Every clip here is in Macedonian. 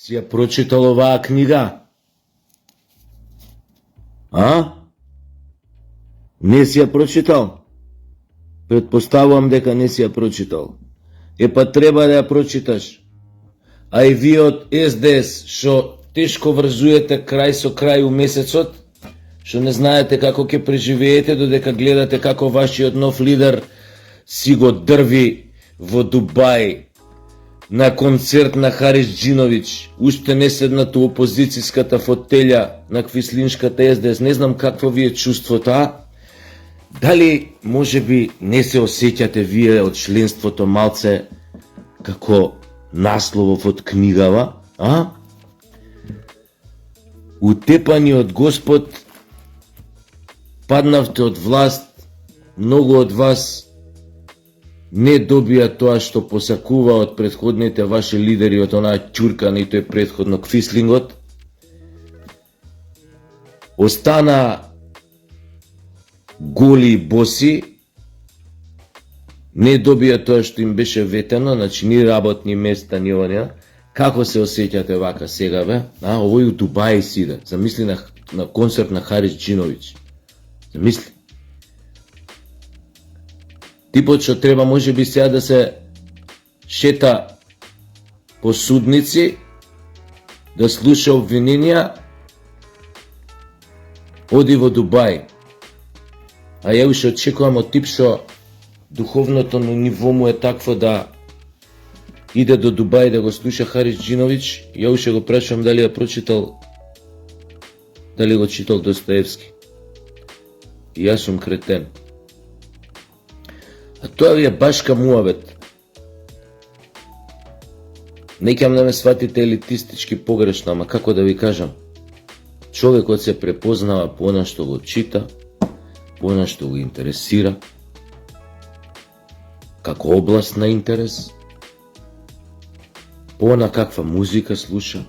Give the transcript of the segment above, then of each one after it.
Си ја прочитал оваа книга? А? Не си ја прочитал? Предпоставувам дека не си ја прочитал. Па треба да ја прочиташ. А и вие од СДС, што тешко врзуете крај со крај у месецот, што не знаете како ќе преживеете додека гледате како вашиот нов лидер си го дрви во Дубај на концерт на Харис Џиновиќ, уште не седнат у опозицијската фотелја на квислиншката СДС. Не знам какво ви е чувството, а? Дали можеби не се осеќате вие од членството малце како насловов од книгава, а? Утепани од Господ, паднавте од власт, многу од вас не добија тоа што посакува од претходните ваши лидери, од онаа ќуркана и тој претходно квислингот. Остана голи и боси, не добија тоа што им беше ветено, значи ни работни места, ни онија. Како се осеќате вака сега, бе? Овој у Дубај си иде. Замисли на концерт на Харис Џиновиќ. Замисли. Типот што треба можеби сега да се шета по судници, да слуша обвиненија, оди во Дубај. А ја уште очекувам од тип што духовното ниво му е такво да иде до Дубај да го слуша Харис Џиновиќ. Ја уште го прашувам дали ја прочитал, дали го читал Достоевски. И јас сум кретен. А тоа ви е башка муабет. Некам да ме сватите елитистички погрешно, ама како да ви кажам? Човекот се препознава по она што го чита, по она што го интересира, како област на интерес, по она каква музика слуша.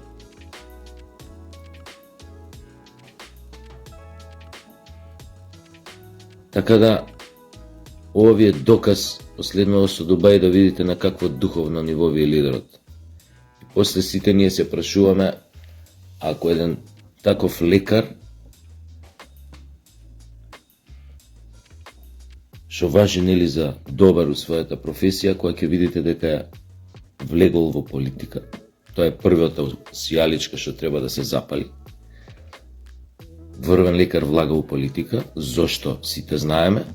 Така да, ова ви е доказ, последно со Дубај, да видите на какво духовно ниво ви е лидерот. И после сите ние се прашуваме, ако еден таков лекар, што важи нели за добар у својата професија, која ќе видите дека е влегол во политика. Тоа е првата сијаличка што треба да се запали. Врвен лекар влага у политика, зошто сите знаеме,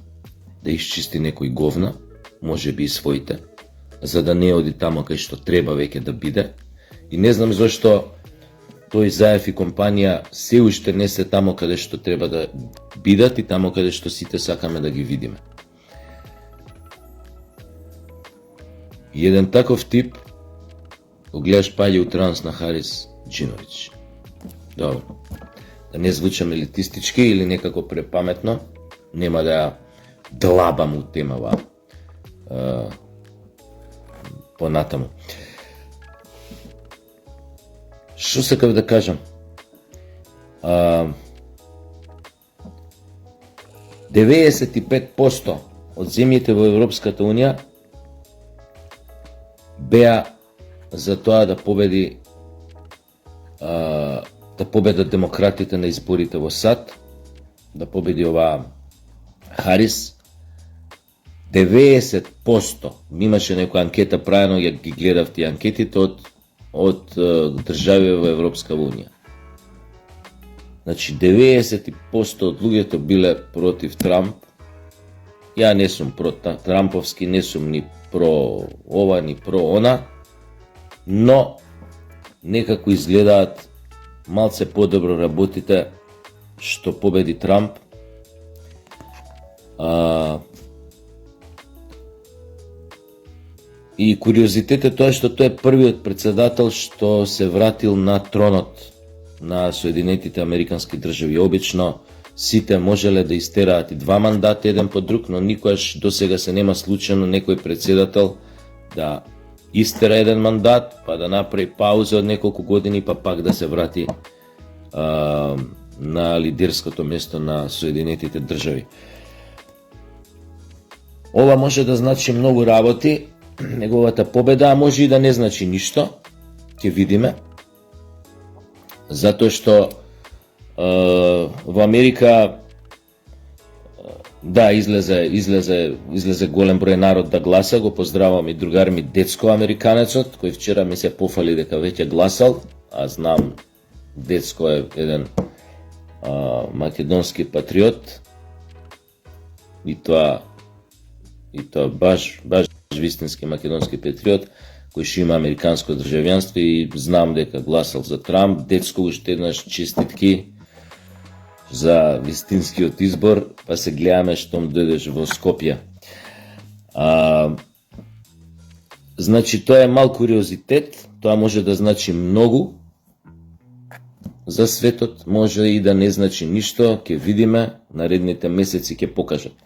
да исчисти некој говна, може би и своите, за да не оди тамо кај што треба веќе да биде. И не знам зошто тој Заев и компанија се уште не се тамо каде што треба да бидат и тамо каде што сите сакаме да ги видиме. И еден таков тип го гледаш паѓа у транс на Харис Џиновиќ. Добро. Да не звучам елитистички или некако препаметно, нема да ја длабам у темава понатаму. Што сакав да кажам? 95% од земјите во Европската Унија беа за тоа да победат демократите на изборите во САД, да победи оваа Харис. 90%, имаше некоја анкета правено, ја ги гледав тие анкетите од држави во Европска Унија. Значи 90% од луѓето биле против Трамп. Ја не сум про Трамповски, не сум ни про ова, ни про она, но некако изгледаат малце подобро работите што победи Трамп. И куриозитет е тоа што тој е првиот председател што се вратил на тронот на Соединетите Американски држави. Обично сите можеле да истераат и 2 мандата еден по друг, но никогаш досега се нема случајно некој председател да истера еден мандат, па да направи пауза од неколку години, па пак да се врати на лидерското место на Соединетите држави. Ова може да значи многу работи, неговата победа, а може и да не значи ништо, ќе видиме. затоа што во Америка да, излезе голем број народ да гласа. Го поздравам и другар ми Децко американецот, кој вчера ми се пофали дека веќе гласал, а знам Децко е еден македонски патриот, и тоа баш вистински македонски патриот, кој што има американско државјанство, и знам дека гласал за Трамп. Децко, уште еднаш честитки за вистинскиот избор, па се гледаме штом дојдеш во Скопје. Значи, тоа е мал куриозитет, тоа може да значи многу за светот, може и да не значи ништо, ќе видиме, наредните месеци ќе покажат.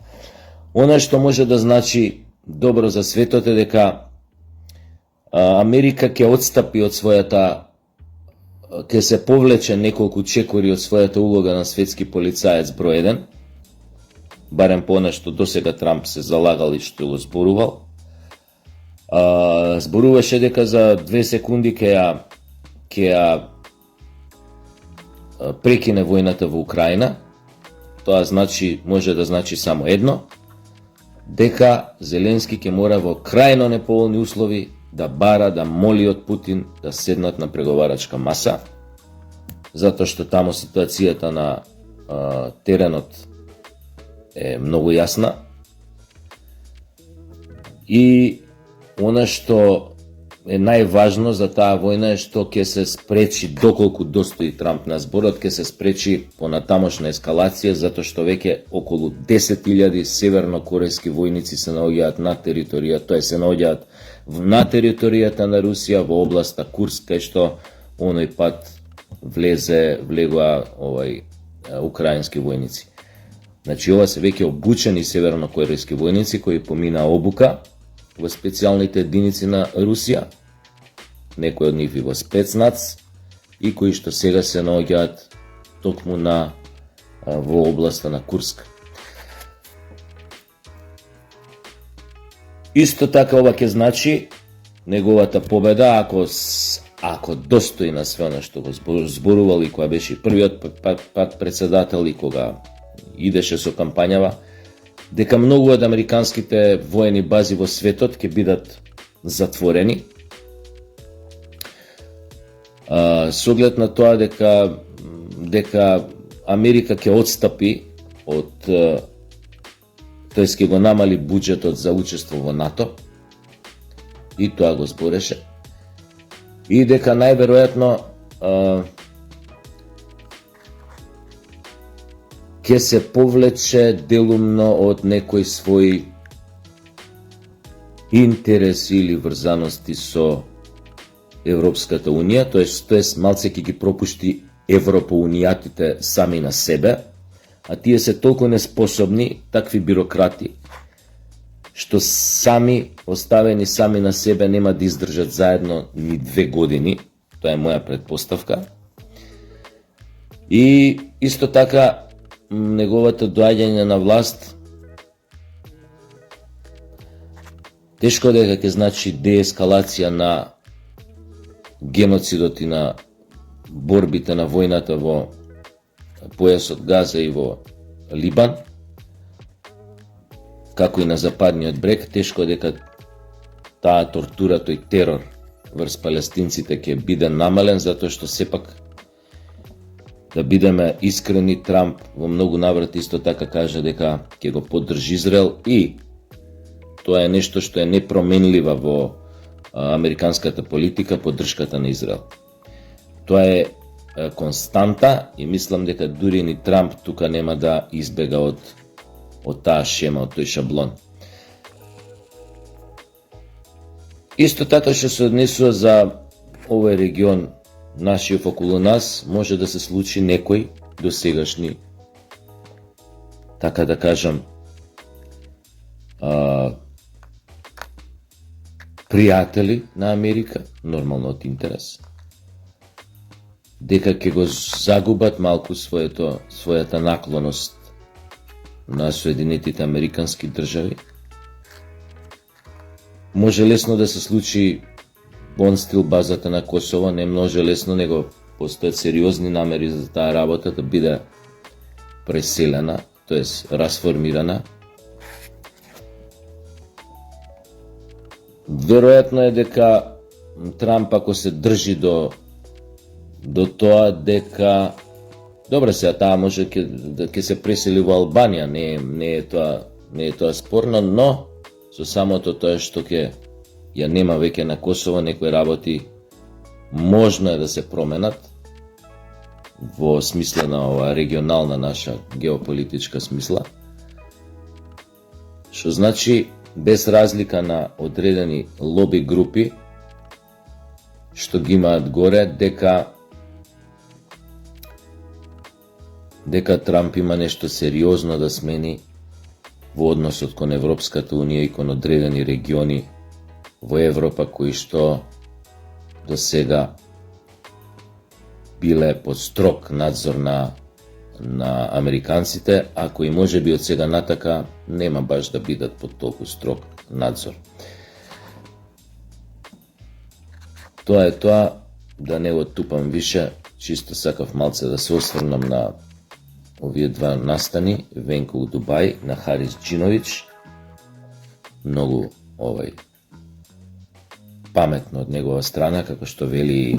Она што може да значи добро за светот е дека Америка ќе отстапи од својата, ќе се повлече неколку чекори од својата улога на светски полицаец број 1, барем по она што досега Трамп се залагал и што го зборувал. Зборуваше дека за 2 секунди ќе ја прекине војната во Украина. Тоа значи, може да значи само едно, дека Зеленски ќе мора во крајно неповолни услови да бара, да моли од Путин да седнат на преговарачка маса, затоа што тамо ситуацијата на теренот е многу јасна. И она што е најважно за таа војна е што ќе се спречи, доколку достои Трамп на зборот, ќе се спречи понатамошна ескалација, затоа што веќе околу 10.000 севернокорејски војници се наоѓаат на територија, тоа се наоѓаат на територијата на Русија, во областа Курск, кај што оној пат влегоа украински војници. Значи, ова се веќе обучени севернокорејски војници кои поминаа обука во специјалните единици на Русија, некои од нив и во спецнац, и кои што сега се наоѓаат токму во областа на Курск. Исто така ова ќе значи неговата победа, ако достои на све оно што го зборувал и кога беше првиот пат председател и кога идеше со кампањава, дека многу од американските воени бази во светот ќе бидат затворени, со оглед на тоа дека Америка ќе отстапи од, тоест ќе го намали буџетот за учество во НАТО, и тоа го збореше, и дека најверојатно ќе се повлече делумно од некои своји интереси или врзаности со Европската Унија, тоест малце ќе ги пропушти европоунијатите сами на себе, а тие се толку неспособни, такви бирократи, што сами, оставени сами на себе, нема да издржат заедно ни 2 години, тоа е моја предпоставка. И исто така, неговото доаѓање на власт тешко дека ќе значи деескалација на геноцидот и на борбите на војната во појасот Газа и во Либан, како и на западниот брег. Тешко дека таа тортура, тој терор врз палестинците ќе биде намален, затоа што сепак, да бидеме искрени, Трамп во многу наврати исто така кажа дека ќе го поддржи Израел, и тоа е нешто што е непроменлива во американската политика, поддршката на Израел. Тоа е константа и мислам дека дури ни Трамп тука нема да избега од таа шема, од тој шаблон. Исто така што се однесува за овој регион нашиот околу нас, може да се случи некој досегашни, така да кажам, пријатели на Америка, нормално од интерес, дека ќе го загубат малку својата наклоност на Соединетите Американски држави. Може лесно да се случи бонстил базата на Косово, не може лесно, него постојат сериозни намери за таа работа да биде преселена, тоест расформирана. Веројатно е дека Трамп, ако се држи до тоа дека добре сега таа може ќе се пресели во Албанија, не е тоа спорно, но со самото тоа што ќе ја нема веќе на Косово, некои работи можно е да се променат во смисла на ова регионална наша геополитичка смисла, што значи без разлика на одредени лоби групи што ги имаат горе, дека Трамп има нешто сериозно да смени во односот кон Европската Унија и кон одредени региони во Европа кои што до сега биле под строг надзор на американците, ако и може би од сега натака нема баш да бидат под толку строг надзор. Тоа е тоа, да не го тупам више, чисто сакав малце да се осврнам на овие два настани, Венко у Дубај, на Харис Џиновиќ, многу паметно од негова страна, како што вели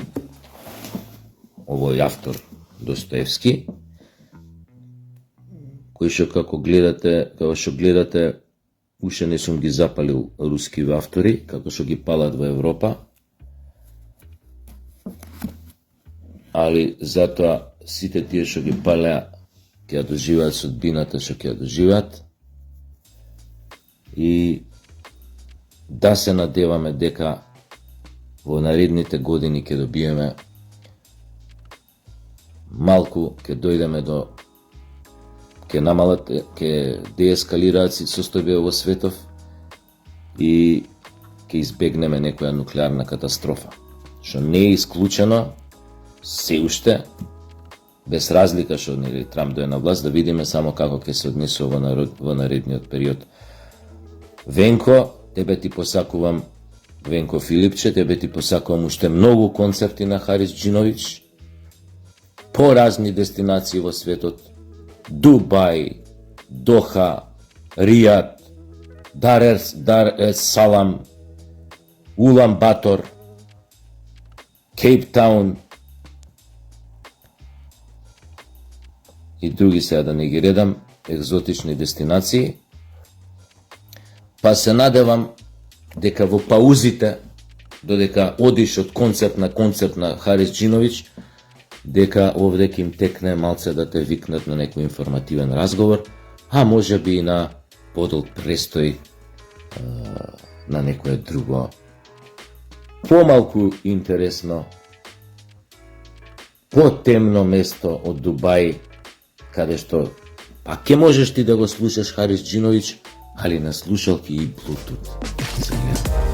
овој автор Достоевски, кој што како што гледате, уште не сум ги запалил руски автори, како што ги палат во Европа, али затоа сите тие што ги палеа ќе ја доживеат судбината што ќе ја доживеат и да се надеваме дека во наредните години ќе добиеме малку, ќе дојдеме до ќе деескалираат состојбите во светов и ќе избегнеме некоја нуклеарна катастрофа, што не е исклучено се уште, без разлика што Трамп дое на власт, да видиме само како ќе се однесува во наредниот период. Венко, тебе ти посакувам, Венко Филипче, тебе ти посакувам уште многу концерти на Харис Џиновиќ, по разни дестинации во светот, Дубај, Доха, Ријад, Дар ес Салам, Улан Батор, Кейптаун и други сега да не ги редам, екзотични дестинации. Па се надевам дека во паузите, додека одиш од концерт на Харис Џиновиќ, дека овде ќе им текне малце да те викнат на некој информативен разговор, а може би и на подолг престој на некое друго помалку интересно, потемно место од Дубај, каде што пак ќе можеш ти да го слушаш Харис Џиновиќ, али на слушалки и Bluetooth.